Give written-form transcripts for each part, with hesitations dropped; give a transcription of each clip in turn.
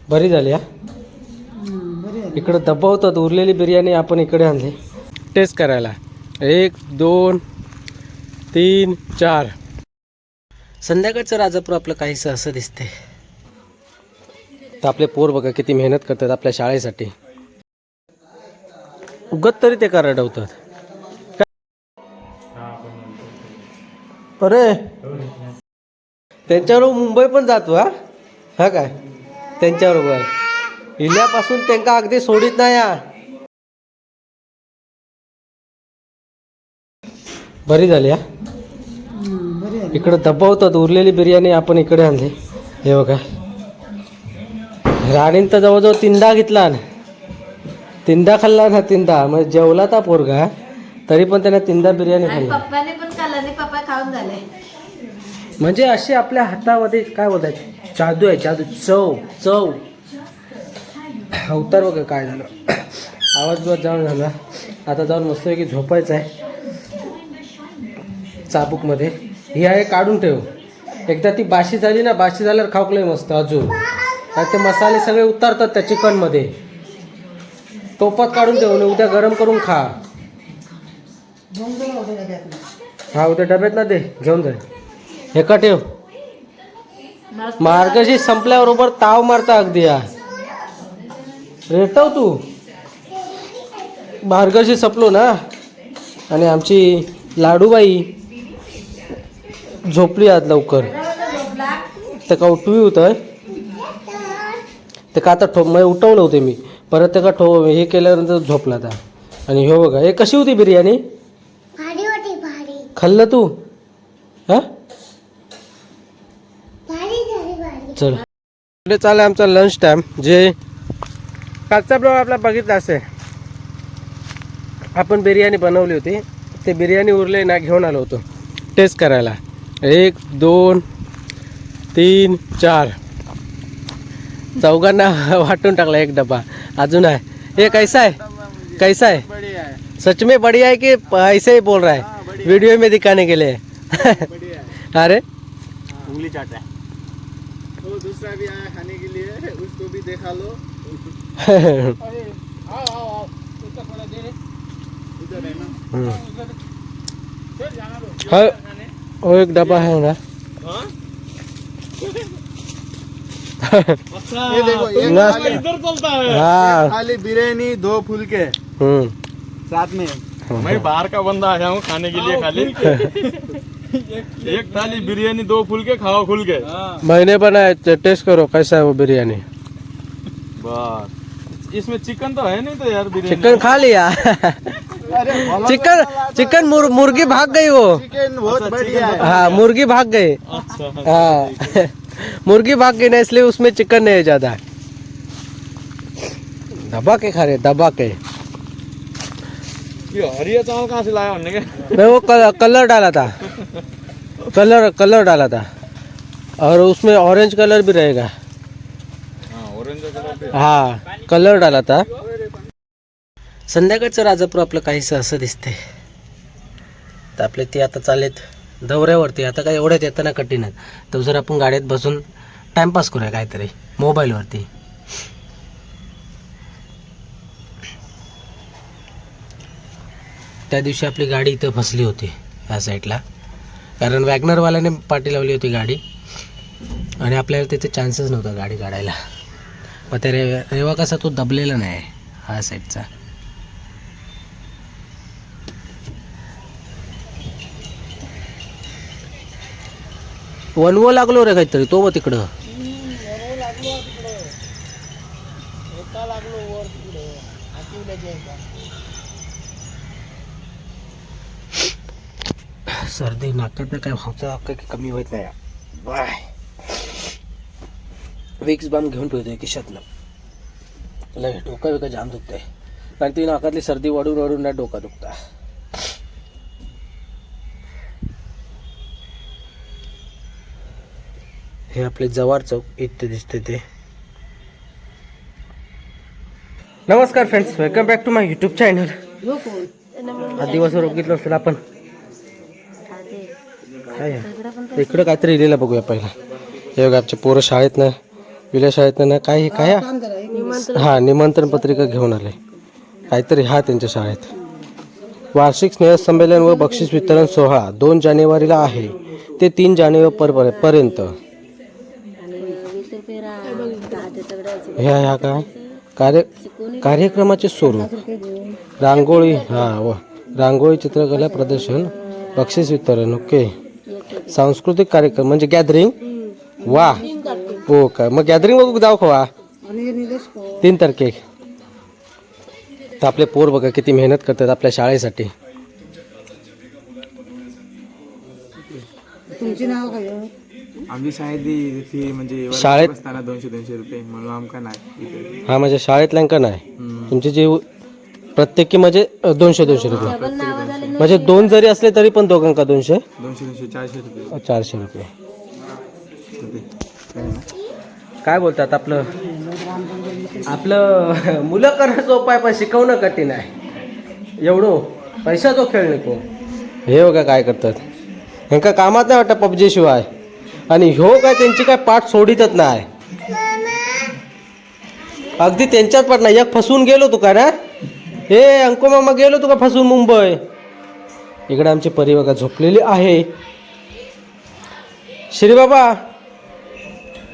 बरी झाली हा. इकडं दबावतात उरलेली बिर्याणी आपण इकडे आणली टेस्ट करायला. 1 2 3 4. संध्याकाळचं राजापूर आपलं काहीसं असं दिसते. तर आपले पोर बघा किती मेहनत करतात आपल्या शाळेसाठी. उगत तरी ते का रडवतात. अरे त्यांच्याबरोबर मुंबई पण जातो हा. हा काय त्यांच्याबरोबर इल्यापासून त्यांना अगदी सोडित नाही हा. बरी झाली हा. इकडं दबावतात उरलेली बिर्याणी आपण इकडे आणली. हे बघा राणीन तर जवळजवळ 3दा घेतला ना. 3दा खाल्ला ना. 3दा म्हणजे जेवला था पोरगा तरी पण त्याने 3दा बिर्याणी खाल्ली. पप्पाने पण खाल्ला नाही. पप्पा खाऊन झाले. म्हणजे अशी आपल्या हातामध्ये काय बोलतात जादू आहे. जादू. चव चव अवतार बघा काय झालं. आवाज बिवाज जाऊन झाला. आता जाऊन मस्तपैकी झोपायचं आहे चाबूकमध्ये. ही आहे काढून ठेव. एकदा ती बाशी झाली ना. बाशी झाल्यावर खाऊकलंय मस्त अजून. आणि ते मसाले सगळे उतारतात त्या चिकनमध्ये. टोपात काढून ठेव. उद्या गरम करून खा. हा उद्या डब्यात ना दे घेऊन जाय. हे का ठेव. मार्गशी संपल्याबरोबर ताव मारता अगदी या. रेटव तू. मार्गशी संपलो ना आणि आमची लाडूबाई झोपली आज लवकर. ते का उठवी होतं ते का आता मग उठवलं होते मी परत ते का हे केल्यानंतर झोपला आता. आणि हो बघा हे कशी होती बिर्याणी. भारी होती भारी. खाल्लं तू हा. चल पुढे चालू आमचा लंच टाइम. जे कालचा ब्लॉग आपला बघितला असेल आपण बिर्याणी बनवली होती. ते बिर्याणी उरले ना घेऊन आलो होतो टेस्ट करायला. 1 2 3 4 चौघांना वाटून टाकला एक डबा अजून आहे. ये कैसा है कैसा है. बढ़िया है. सच में बढ़िया है कि ऐसे ही बोल रहा है वीडियो में दिखाने के लिए. अरे उंगली चाट रहा है. तो दूसरा भी आया खाने के लिए. उसको भी देखा लो. आओ आओ आओ. उसका थोड़ा दे रे. इधर है ना. चल जाना दो. हाँ वो एक डब्बा है ना. हाँ. ये देखो ये खाली इधर चलता है. हाँ खाली बिरयानी 2 फुलके साथ में. मैं बाहर का बंदा आया हूँ खाने के लिए. खाली एक थाली बिरयानी 2 फुलके खाओ खुल के. मैंने बनाया टेस्ट करो कैसा है वो बिरयानी. बस इसमें चिकन तो है नहीं तो यार बिरयानी. चिकन खा लिया. चिकन चिकन मुर्गी भाग गई वो. चिकन बहुत बढ़िया है. हाँ मुर्गी भाग गई. हाँ मुर्गी भाग गई ना इसलिए उसमें चिकन नहीं है ज्यादा. दबा के खा रहे दबा के. ये हरिया चावल कहाँ से लाया हमने. मैं वो कलर डाला था. कलर डाला था और उसमें ऑरेंज कलर भी रहेगा. Orange colour. हाँ कलर डाला था. संध्याकाळचं राजापूर आपलं काहीसं असं दिसते. तर आपले ते आता चालेत दौऱ्यावरती. आता काय एवढ्यात येताना कठीण आहे. तर जर आपण गाडीत बसून टाइमपास करूया काहीतरी मोबाईलवरती. त्या दिवशी आपली गाडी इथं फसली होती ह्या साईडला. कारण वॅगनरवाल्याने पाठी लावली होती गाडी आणि आपल्याला तिथे चान्सेस नव्हता गाडी काढायला. मग त्या रेवा कसा तो दबलेला नाही हा साईडचा. वनवो लागलो रे काहीतरी तो मग तिकडं. सर्दी नाकात काय व्हायचं काही कमी होत नाही. बाय विक्स बाम घेऊन ठेवतोय खिशातनं. लय डोका बिका जाम दुखतंय कारण ती नाकातली सर्दी वाढून वाढून ना डोका दुखता. हे आपले जवार चौक इथे दिसते ते. नमस्कार friends welcome back to my YouTube channel. हा दिवसभर बघितलं असेल आपण. काय इकडं काहीतरी लिहिलेलं बघूया पहिला. हे बघा आमचे पोरं शाळेत ना विल्या शाळेत त्यांना काय काय हा निमंत्रण पत्रिका घेऊन आले काहीतरी हा त्यांच्या शाळेत. वार्षिक स्नेहसंमेलन व बक्षीस वितरण सोहळा 2 जानेवारीला आहे ते 3 जानेवारी पर्यंत. ह्या काय कार्यक्रमाचे स्वरूप रांगोळी रांगोळी चित्रकला प्रदर्शन बक्षीस वितरण. ओके. सांस्कृतिक कार्यक्रम म्हणजे गॅदरिंग. वा हो का मग गॅदरिंग बघू जाऊ खवा 3 तारखे. तर आपले पोर बघा किती मेहनत करतात आपल्या शाळेसाठी. तुमची नाव काय? आमची शाळेत फी म्हणजे शाळेत असताना 200 रुपये म्हणून आमका नाही. हा म्हणजे शाळेतल्यांका नाही तुमची जी प्रत्येकी म्हणजे 200 रुपये म्हणजे 2 जरी असले तरी पण दोघांका 200 400 रुपये. 400 रुपये. काय बोलतात आपलं मुलं करणं सोपं आहे पण शिकवणं कठीण आहे. एवढं पैशाचो खेळ नको. हे बघा काय करतात ह्यांका कामात नाही वाटतं पबजी शिवाय. आणि ह्यो काय त्यांची काय पाठ सोडितच नाही. अगदी त्यांच्याच पाठ नाही. एक फसून गेलो तुका ना हे अंको मामा गेलो तुका फसून मुंबई. इकडे आमची परी बघा झोपलेली आहे. श्री बाबा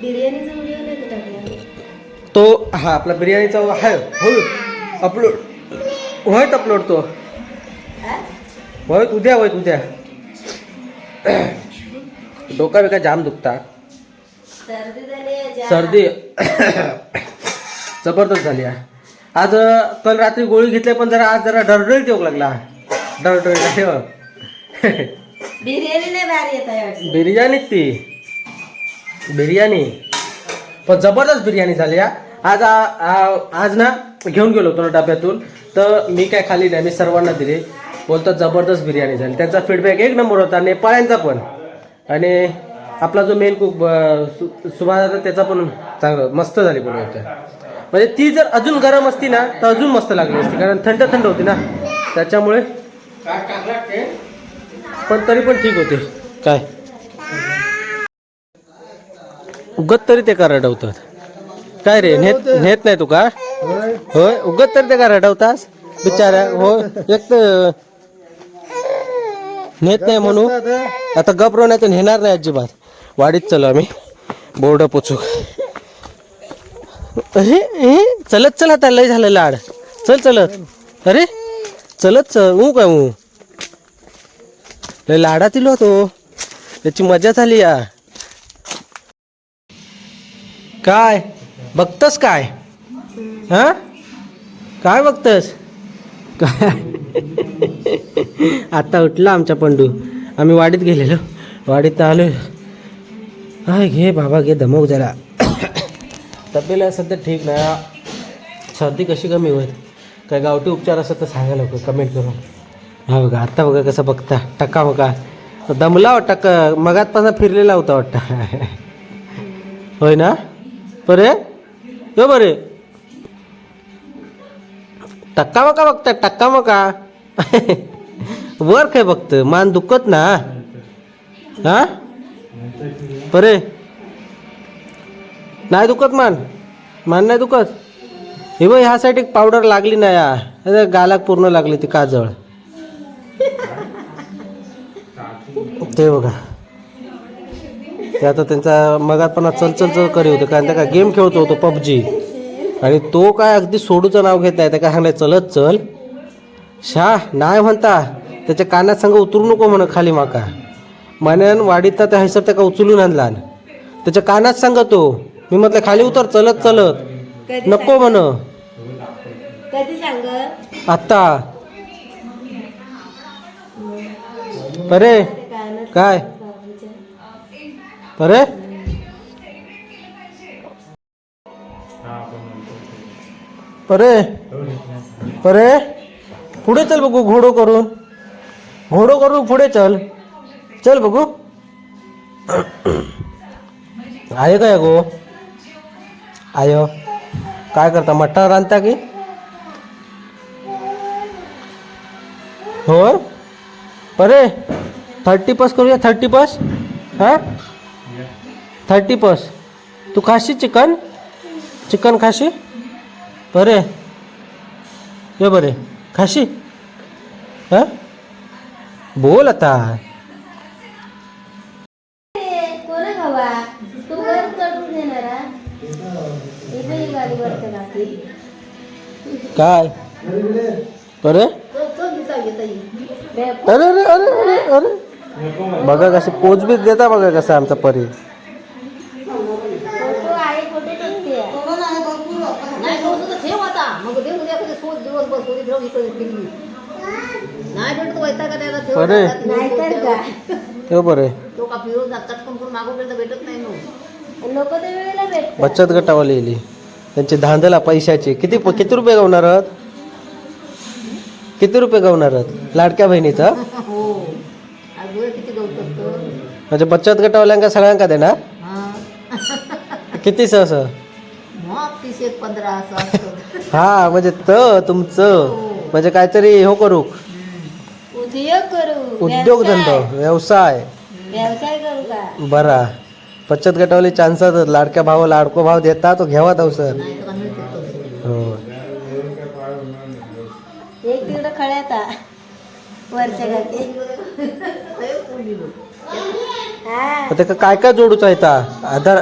बिर्याणीचा व्हिडिओ नाही का टाकला? तो हा आपला बिर्याणीचा आहे होय अपलोड होयत अपलोड तो होय उद्या डोका बिका जाम दुखता. सर्दी जबरदस्त झाली आहे. आज काल रात्री गोळी घेतली पण जरा आज जरा डरडरीत येऊ लागला. बिर्याणी नाही भारी येत आहे. बिर्याणी पण जबरदस्त बिर्याणी झाली. आज ना घेऊन गेलो होतो ना डब्यातून तर मी काय खाली नाही मी सर्वांना दिली. बोलतात जबरदस्त बिर्याणी झाली. त्यांचा फीडबॅक 1 नंबर होता. नेपाळ्यांचा पण आणि आपला जो मेन कुक सुभाष त्याचा पण चांगलं मस्त झाली बनवते. म्हणजे ती जर अजून गरम असती ना तर अजून मस्त लागली असती कारण थंड होती ना त्याच्यामुळे. पण तरी पण ठीक होते. काय उगत तरी ते का रडवतात काय रे नेत नाही तू का होय उगत तरी ते का रडवतास बिचारा. हो एक तर नेत नाही म्हणून आता गप्रो नाही तर नेणार नाही अजिबात. वाडीत चलो आम्ही बोर्ड पोचू. अरे चलत आता लय झालं लाड. चलत अरे चलत काय लय लाडातील होतो त्याची मजा झाली या. काय बघतस काय हा काय बघतस काय आता उठला आमचा पंडू. आम्ही वाडीत गेलेलो वाडीत आलो. हाय घे बाबा घे दमवू जरा. तब्येला सध्या ठीक नाही. सर्दी कशी कमी होईल काय गावठी उपचार असं तर सांगा नको कमेंट करून. हा बघा आता बघा कसं बघता टक्का बघा दमला वाटतं मगातपासून फिरलेला होता वाटतं. होय ना बरे यो बरे टक्का मका बघता टक्का मका वर काय बघतं मान दुखत ना हा बरे नाही दुखत मान नाही दुखत. हे बघ ह्यासाठी पावडर लागली ना या गालाक पूर्ण लागली ती काजळ ते बघा. ते आता त्यांचा मगातपणा चल करी होते कारण त्या काय गेम खेळतो होतो पबजी आणि तो काय अगदी सोडूचं नाव घेत नाही. त्या काय सांगलाय चल शा नाही म्हणता त्याच्या कानात सांग उतरू नको म्हण खाली माका म्हण वाडीत त्या हैसर त्या का उचलून आणला त्याच्या कानात सांगतो. मी म्हटलं खाली उतर चलत नको म्हण कधी सांग आत्ता. अरे काय अरे अरे पुढे चल बघू घोडो करून पुढे चल बघू. आहे काय गो आय काय करता मटण रांधता की हो अरे 30 करूया 30 हां 30 तू खाशी चिकन चिकन खाशी बरे ये बरे खाशी हा बोल आता कोण खावा तू वर चढून देणार हा? इथे ही गाडी वरती घातली. काय बरे तो घेता येईल. अरे अरे अरे अरे अरे बघा कसे पोच बीच देता बघा कसं आमचा परी फोटो आहे फोटो टाकते. नाही सोडतो तर ठेव आता मग देऊ उद्या कधी सोड दिवस बस सोडी ठेव इकडे टिकली नाही भेटतो वैता का त्याला ठेव अरे. नाहीतर काय हो बरे तो का फिरून जात चटकन करून मागून गेलं तर भेटत नाही मग लोक त्या वेळेला भेटतात. बचत गटावाला येली त्यांची धांदला पैशाची किती किती रुपये गावणार आहात किती रुपये गावणार आहात लाडक्या बहिणीचा हो आज गोळ किती गवतात म्हणजे बचत गटावाल्यांका सगळ्यांका देणार हा किती सहसा मग 30-15 असं असतं हा म्हणजे तुमचं म्हणजे काहीतरी हो करू उद्योग करू उद्योगधंदा व्यवसाय व्यवसाय करू का बरा बचत गटावाले चान्सात लाडक्या भाव लाडको भाव देता तो घ्यावा तो सर नाही तर मिळते तसं. हो एक तिकडं खळ्यात आ. वरच्या घाटी हा मग त्याका काय काय जोडूचा आहे ता? आधार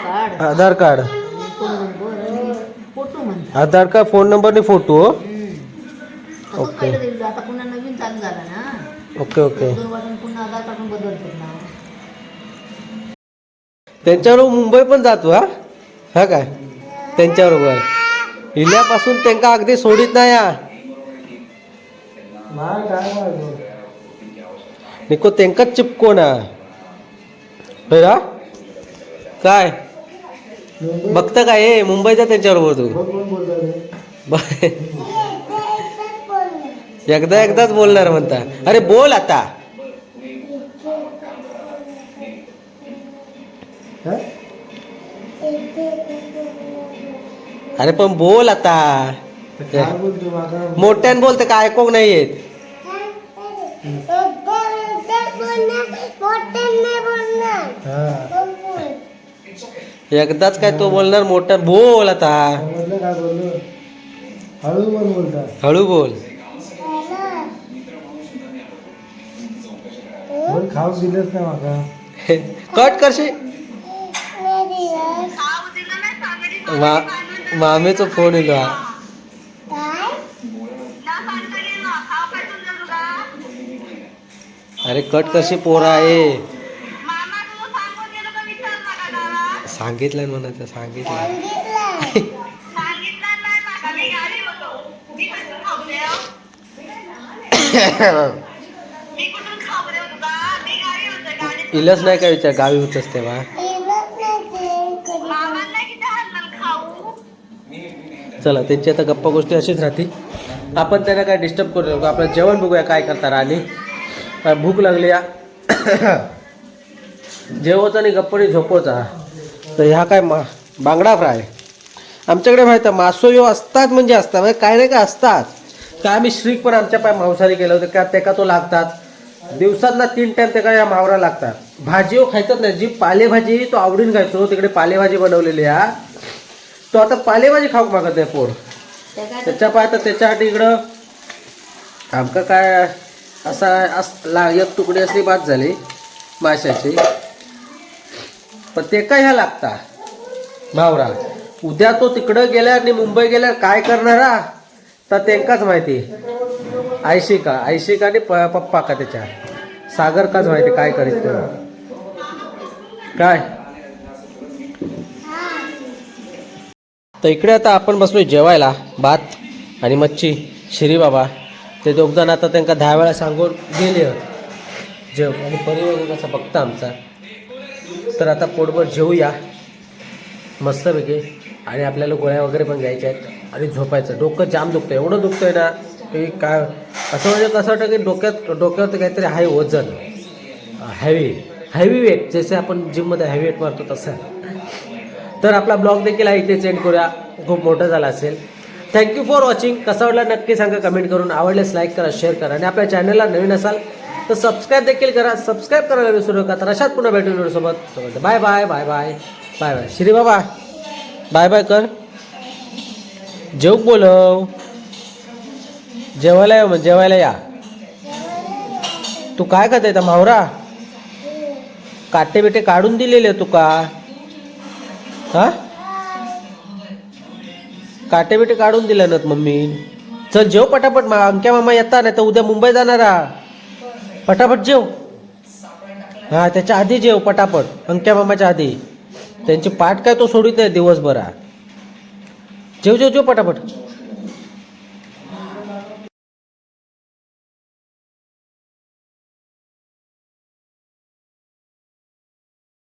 कार्ड आधार कार्ड फोन नंबर फोटो म्हणतात आधार कार्ड फोन नंबर आणि फोटो असंच पहिलं दिलं आता पुन्हा नवीन चालू झाला ना ओके ओके 2 वर्षांनी पुन्हा आधार कार्ड पण बदलतात ना त्यांच्याबरोबर मुंबई पण जातो हा काय त्यांच्याबरोबर इल्यापासून त्यांना अगदी सोडित नाही निको त्यांकाच चिपको ना बरा काय बघतं काय हे मुंबईचा त्यांच्याबरोबर तू एकदाच बोलणार म्हणता अरे बोल आता अरे पण बोल आता मोठ्यान बोलते काय ऐकूक नाही येत एकदाच काय तो बोलणार मोठ्या बोल आता हळू बोल खाऊ दिलंच नाही माका कट करशी मामेचा फोन येलो हा अरे कट कशी पोरा आहे सांगितलं म्हणायचं सांगितलं इलच नाही का विचार गावी होतच तेव्हा चला त्यांची आता गप्पा गोष्टी अशीच राहतील आपण त्यांना काय डिस्टर्ब करू नको आपलं जेवण बघूया काय करता राहिली भूक लागली या जेवचा आणि गप्पणी झोपवचा तर ह्या काय बांगडा फ्राय आमच्याकडे माहिती आहे मासो यो असतात म्हणजे असतात म्हणजे काय नाही काय असतात काय आम्ही श्रीक पण आमच्या पाय मांसाहारी केलं होतं का तेका तो लागतात दिवसातला 3 टाइम तेका या मावरा लागतात भाजी हो खायचंच नाही जी पालेभाजी तो आवडीन खायचो तिकडे पालेभाजी बनवलेली हा तो आता पालेभाजी खाऊक मागत आहे पोर त्याच्या पाय तर त्याच्यासाठी इकडं आमका काय असा एक तुकडी असली बाद झाली माशाची पण ते काय ह्या लागता भावरा उद्या तो तिकडं गेल्यावर आणि मुंबई गेल्यावर काय करणारा तर त्यांकाच माहिती आयशिका आणि पप्पा का त्याच्या सागर काच माहिती काय करीत काय तर इकडे आता आपण बसलो जेवायला भात आणि मच्छी शिरी बाबा ते दोघजण आता त्यांना 10 वेळा सांगून गेले जेव आणि परिवार कसा बघता आमचा तर आता पोटभर जेवूया मस्तपैकी आणि आपल्याला गोळ्या वगैरे पण घ्यायच्या आहेत आणि झोपायचं डोकं जाम दुखतं एवढं दुखतं आहे ना की काय असं म्हणजे कसं वाटतं की डोक्यावरती काहीतरी हाय वजन हेवी वेट जसे आपण जिममध्ये हेवी वेट मारतो तसं तर आपला ब्लॉग देखील आहे इथे सेंड करूया खूप मोठा झाला असेल थँक्यू फॉर वॉचिंग कसा वाटला नक्की सांगा कमेंट करून आवडल्यास लाईक करा शेअर करा आणि आपल्या चॅनलला नवीन असाल तर सबस्क्राईब देखील करा सबस्क्राईब करायला विसरू नका तर अशात पुन्हा भेटून सोबत bye bye bye bye bye bye Shri Baba bye bye कर. जेव बोलव. जेवायला या मग जेवायला या. तू काय खात आहे मावरा? काटे बिटे काढून दिलेले तुका? हा काटे बिटे काढून दिले ना मम्मी. चल जेव पटापट. अंक्या मामा येता नाही तर उद्या मुंबई जाणारा. पटापट जेव. हा त्याच्या आधी जेव पटापट. अंक्या मामाच्या आधी. त्यांची पाठ काय तो सोडित नाही दिवसभरा. जेव जेव जेव पटापट.